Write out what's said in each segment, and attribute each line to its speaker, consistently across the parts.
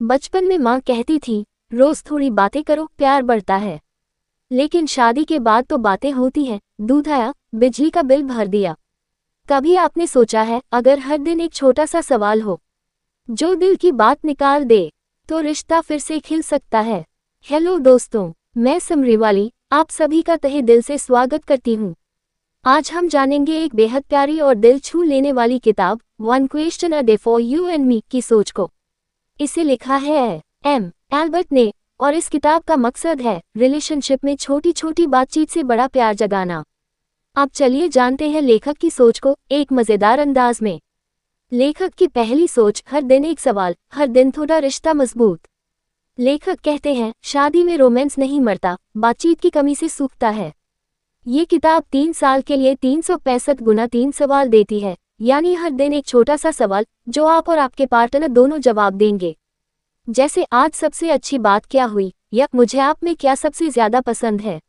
Speaker 1: बचपन में माँ कहती थी, रोज थोड़ी बातें करो, प्यार बढ़ता है। लेकिन शादी के बाद तो बातें होती हैं, दूध आया, बिजली का बिल भर दिया। कभी आपने सोचा है, अगर हर दिन एक छोटा सा सवाल हो जो दिल की बात निकाल दे, तो रिश्ता फिर से खिल सकता है। हेलो दोस्तों, मैं समरीवाली आप सभी का तहे दिल से स्वागत करती हूँ। आज हम जानेंगे एक बेहद प्यारी और दिल छू लेने वाली किताब one question a day for you and me की सोच को। इसे लिखा है एम एल्बर्ट ने, और इस किताब का मकसद है रिलेशनशिप में छोटी छोटी बातचीत से बड़ा प्यार जगाना। अब चलिए जानते हैं लेखक की सोच को एक मज़ेदार अंदाज में। लेखक की पहली सोच, हर दिन एक सवाल, हर दिन थोड़ा रिश्ता मजबूत। लेखक कहते हैं, शादी में रोमांस नहीं मरता, बातचीत की कमी से सूखता है। ये किताब 3 साल के लिए 365 गुना 3 सवाल देती है, यानी हर दिन एक छोटा सा सवाल जो आप और आपके पार्टनर दोनों जवाब देंगे। जैसे, आज सबसे अच्छी बात क्या हुई, या मुझे आप में क्या सबसे ज्यादा पसंद है।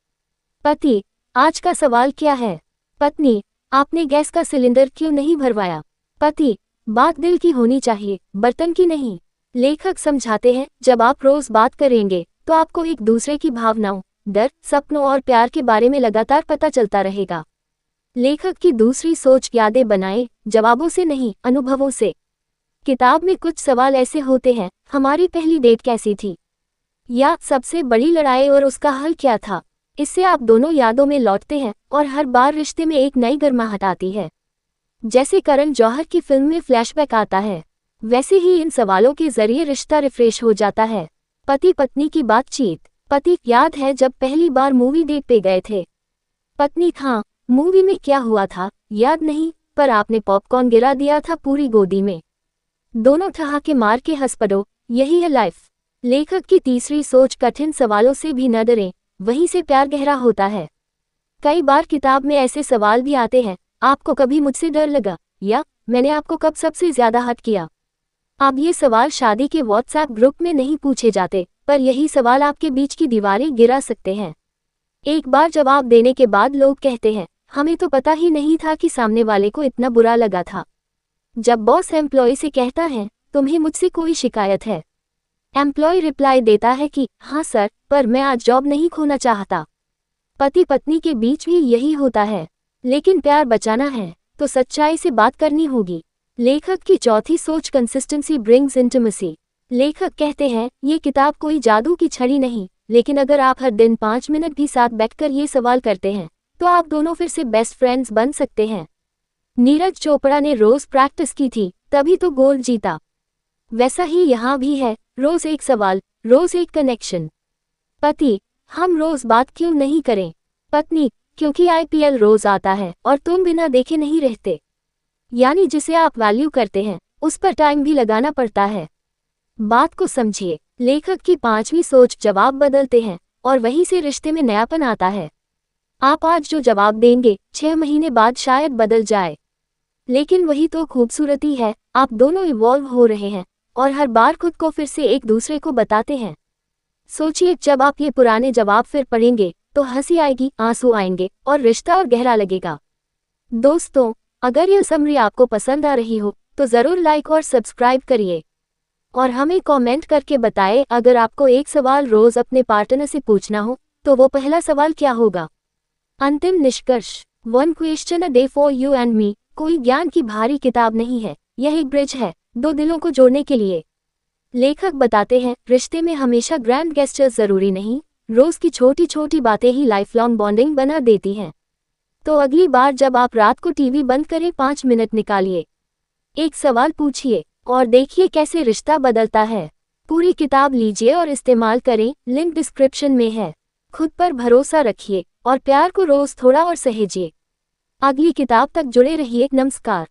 Speaker 1: पति, आज का सवाल क्या है। पत्नी, आपने गैस का सिलेंडर क्यों नहीं भरवाया। पति, बात दिल की होनी चाहिए, बर्तन की नहीं। लेखक समझाते हैं, जब आप रोज बात करेंगे तो आपको एक दूसरे की भावनाओं, डर, सपनों और प्यार के बारे में लगातार पता चलता रहेगा। लेखक की दूसरी सोच, यादें बनाएं, जवाबों से नहीं, अनुभवों से। किताब में कुछ सवाल ऐसे होते हैं, हमारी पहली डेट कैसी थी, या सबसे बड़ी लड़ाई और उसका हल क्या था। इससे आप दोनों यादों में लौटते हैं और हर बार रिश्ते में एक नई गर्माहट आती है। जैसे करण जौहर की फिल्म में फ्लैशबैक आता है, वैसे ही इन सवालों के जरिए रिश्ता रिफ्रेश हो जाता है। पति पत्नी की बातचीत। पति, याद है जब पहली बार मूवी डेट पे गए थे। पत्नी, हाँ, मूवी में क्या हुआ था याद नहीं, पर आपने पॉपकॉर्न गिरा दिया था पूरी गोदी में। दोनों ठहाके मार के हंस पड़ो, यही है लाइफ। लेखक की तीसरी सोच, कठिन सवालों से भी न डरें, वहीं से प्यार गहरा होता है। कई बार किताब में ऐसे सवाल भी आते हैं, आपको कभी मुझसे डर लगा, या मैंने आपको कब सबसे ज्यादा हर्ट किया। अब ये सवाल शादी के व्हाट्सएप ग्रुप में नहीं पूछे जाते, पर यही सवाल आपके बीच की दीवारें गिरा सकते हैं। एक बार जवाब देने के बाद लोग कहते हैं, हमें तो पता ही नहीं था कि सामने वाले को इतना बुरा लगा था। जब बॉस एम्प्लॉय से कहता है, तुम्हें मुझसे कोई शिकायत है, एम्प्लॉय रिप्लाई देता है कि हाँ सर, पर मैं आज जॉब नहीं खोना चाहता। पति पत्नी के बीच भी यही होता है। लेकिन प्यार बचाना है तो सच्चाई से बात करनी होगी। लेखक की चौथी सोच, कंसिस्टेंसी ब्रिंग्स इंटिमेसी। लेखक कहते हैं, ये किताब कोई जादू की छड़ी नहीं, लेकिन अगर आप हर दिन 5 मिनट भी साथ बैठकर ये सवाल करते हैं, तो आप दोनों फिर से बेस्ट फ्रेंड्स बन सकते हैं। नीरज चोपड़ा ने रोज प्रैक्टिस की थी, तभी तो गोल्ड जीता। वैसा ही यहाँ भी है, रोज एक सवाल, रोज एक कनेक्शन। पति, हम रोज बात क्यों नहीं करें। पत्नी, क्योंकि IPL रोज आता है और तुम बिना देखे नहीं रहते। यानी जिसे आप वैल्यू करते हैं, उस पर टाइम भी लगाना पड़ता है। बात को समझिए। लेखक की पांचवी सोच, जवाब बदलते हैं और वहीं से रिश्ते में नयापन आता है। आप आज जो जवाब देंगे, 6 महीने बाद शायद बदल जाए। लेकिन वही तो खूबसूरती है, आप दोनों इवॉल्व हो रहे हैं और हर बार खुद को फिर से एक दूसरे को बताते हैं। सोचिए, जब आप ये पुराने जवाब फिर पढ़ेंगे तो हंसी आएगी, आंसू आएंगे और रिश्ता और गहरा लगेगा। दोस्तों, अगर यह समरी आपको पसंद आ रही हो तो ज़रूर लाइक और सब्सक्राइब करिए, और हमें कमेंट करके बताएं, अगर आपको एक सवाल रोज अपने पार्टनर से पूछना हो तो वो पहला सवाल क्या होगा। अंतिम निष्कर्ष, one question a day for you and me कोई ज्ञान की भारी किताब नहीं है, यह एक ब्रिज है दो दिलों को जोड़ने के लिए। लेखक बताते हैं, रिश्ते में हमेशा ग्रैंड गेस्चर्स जरूरी नहीं, रोज की छोटी छोटी बातें ही लाइफ लॉन्ग बॉन्डिंग बना देती हैं। तो अगली बार जब आप रात को टीवी बंद करें, 5 मिनट निकालिए, एक सवाल पूछिए और देखिए कैसे रिश्ता बदलता है। पूरी किताब लीजिए और इस्तेमाल करें, लिंक डिस्क्रिप्शन में है। खुद पर भरोसा रखिए और प्यार को रोज थोड़ा और सहेजिए। अगली किताब तक जुड़े रहिए। नमस्कार।